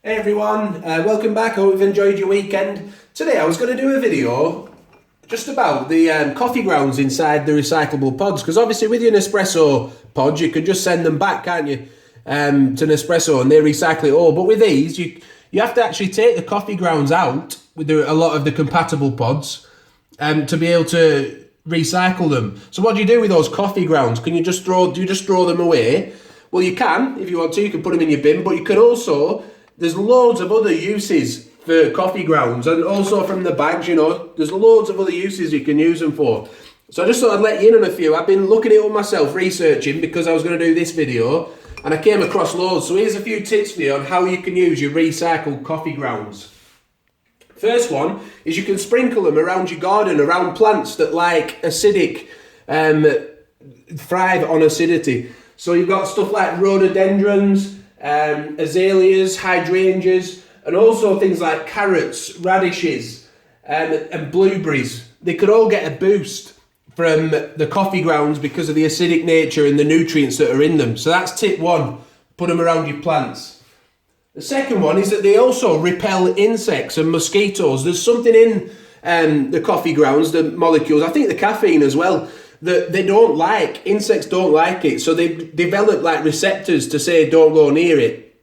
Hey everyone, welcome back. I hope you've enjoyed your weekend. Today I was going to do a video just about the coffee grounds inside the recyclable pods, because obviously with your Nespresso pods you can just send them back, can't you, to Nespresso and they recycle it all. But with these you have to actually take the coffee grounds out with a lot of the compatible pods to be able to recycle them. So what do you do with those coffee grounds? Do you just throw them away? Well, you can if you want to. You can put them in your bin, but you can also, there's loads of other uses for coffee grounds, and also from the bags, you know, there's loads of other uses you can use them for. So I just thought I'd let you in on a few. I've been looking it up myself, researching, because I was going to do this video, and I came across loads. So here's a few tips for you on how you can use your recycled coffee grounds. First one is you can sprinkle them around your garden, around plants that like acidic, thrive on acidity. So you've got stuff like rhododendrons, azaleas, hydrangeas, and also things like carrots, radishes, and blueberries. They could all get a boost from the coffee grounds because of the acidic nature and the nutrients that are in them. So that's tip one, put them around your plants. The second one is that they also repel insects and mosquitoes. There's something in the coffee grounds, the molecules, I think the caffeine as well, that they don't like. Insects don't like it, so they develop like receptors to say don't go near it.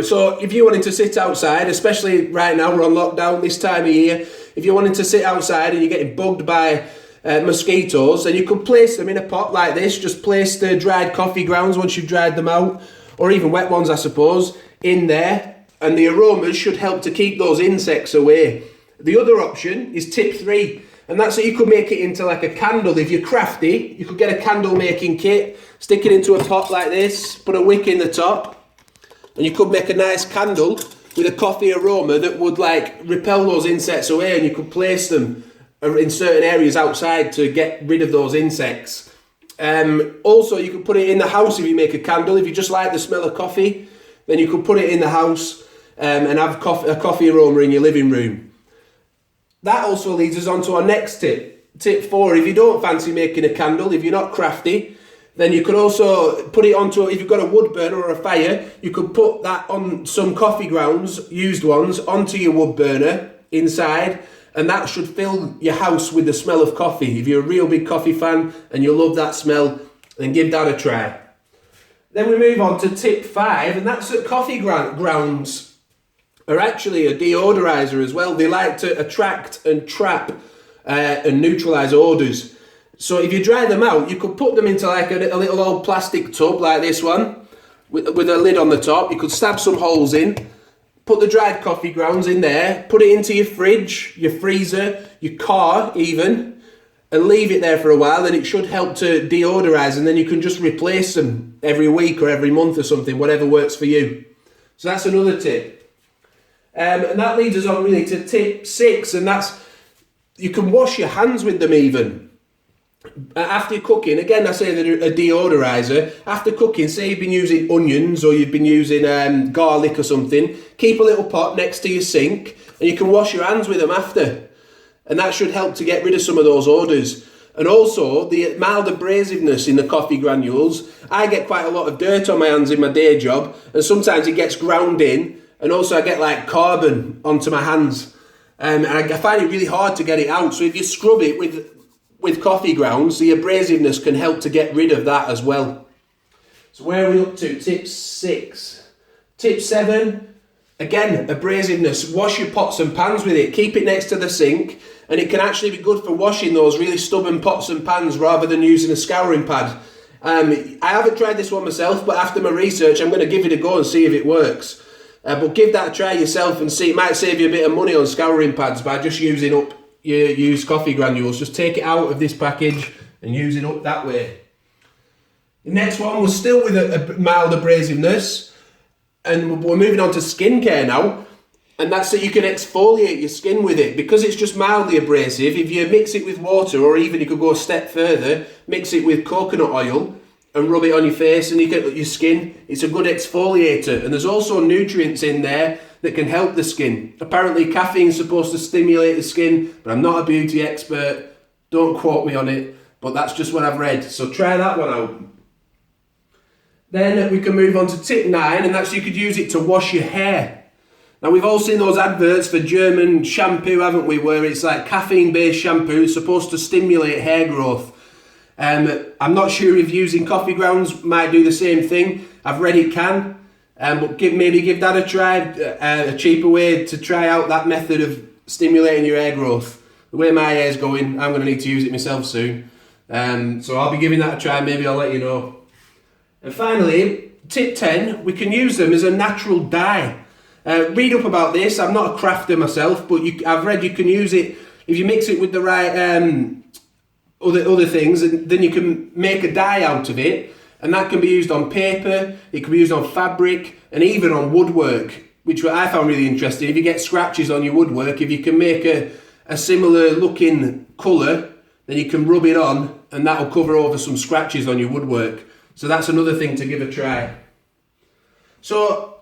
So if you're wanting to sit outside, especially right now we're on lockdown this time of year, if you're wanting to sit outside and you're getting bugged by mosquitoes, then you could place them in a pot like this. Just place the dried coffee grounds once you've dried them out, or even wet ones I suppose, in there, and the aromas should help to keep those insects away. The other option is tip 3, and that's that you could make it into like a candle. If you're crafty, you could get a candle making kit, stick it into a pot like this, put a wick in the top, and you could make a nice candle with a coffee aroma that would like repel those insects away, and you could place them in certain areas outside to get rid of those insects. Also, you could put it in the house if you make a candle. If you just like the smell of coffee, then you could put it in the house and have a coffee aroma in your living room. That also leads us on to our next tip. Tip 4, if you don't fancy making a candle, if you're not crafty, then you could also put it onto, if you've got a wood burner or a fire, you could put that on some coffee grounds, used ones, onto your wood burner inside, and that should fill your house with the smell of coffee. If you're a real big coffee fan and you love that smell, then give that a try. Then we move on to tip 5, and that's that coffee grounds are actually a deodorizer as well. They like to attract and trap and neutralise odours. So if you dry them out, you could put them into like a little old plastic tub like this one with a lid on the top. You could stab some holes in, put the dried coffee grounds in there, put it into your fridge, your freezer, your car even, and leave it there for a while, and it should help to deodorize, and then you can just replace them every week or every month or something, whatever works for you. So that's another tip. And that leads us on really to tip 6, and that's you can wash your hands with them even. After cooking, again I say they're a deodorizer. After cooking, say you've been using onions or you've been using garlic or something, keep a little pot next to your sink and you can wash your hands with them after. And that should help to get rid of some of those odours. And also, the mild abrasiveness in the coffee granules. I get quite a lot of dirt on my hands in my day job, and sometimes it gets ground in, and also I get like carbon onto my hands. And I find it really hard to get it out. So if you scrub it with coffee grounds, the abrasiveness can help to get rid of that as well. So where are we up to? Tip 6. Tip 7, again, abrasiveness. Wash your pots and pans with it. Keep it next to the sink, and it can actually be good for washing those really stubborn pots and pans rather than using a scouring pad. I haven't tried this one myself, but after my research, I'm going to give it a go and see if it works. But give that a try yourself and see. It might save you a bit of money on scouring pads by just using up your used coffee granules. Just take it out of this package and use it up that way. The next one was still with a mild abrasiveness, and we're moving on to skincare now, and that's that you can exfoliate your skin with it. Because it's just mildly abrasive, if you mix it with water, or even you could go a step further, mix it with coconut oil and rub it on your face and you get your skin, it's a good exfoliator. And there's also nutrients in there that can help the skin. Apparently caffeine is supposed to stimulate the skin, but I'm not a beauty expert, don't quote me on it, but that's just what I've read. So try that one out. Then we can move on to tip 9, and that's you could use it to wash your hair. Now we've all seen those adverts for German shampoo, haven't we, where it's like caffeine-based shampoo. It's supposed to stimulate hair growth. I'm not sure if using coffee grounds might do the same thing. I've read it can, but maybe give that a try, a cheaper way to try out that method of stimulating your hair growth. The way my hair's going, I'm going to need to use it myself soon. So I'll be giving that a try, maybe I'll let you know. And finally, tip 10, we can use them as a natural dye. Read up about this. I'm not a crafter myself, but I've read you can use it if you mix it with the right other things, and then you can make a dye out of it, and that can be used on paper, it can be used on fabric, and even on woodwork, which I found really interesting. If you get scratches on your woodwork, if you can make a similar looking colour, then you can rub it on, and that'll cover over some scratches on your woodwork. So that's another thing to give a try. So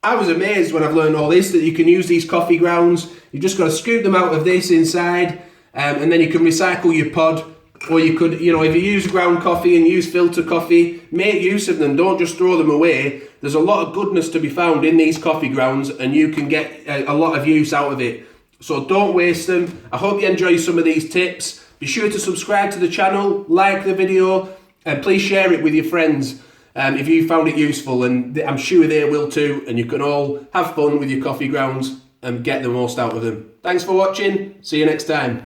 I was amazed when I've learned all this, that you can use these coffee grounds. You've just got to scoop them out of this inside, and then you can recycle your pod. Or you could, if you use ground coffee and use filter coffee, make use of them. Don't just throw them away. There's a lot of goodness to be found in these coffee grounds, and you can get a lot of use out of it. So don't waste them. I hope you enjoy some of these tips. Be sure to subscribe to the channel, like the video, and please share it with your friends if you found it useful, and I'm sure they will too, and you can all have fun with your coffee grounds and get the most out of them. Thanks for watching. See you next time.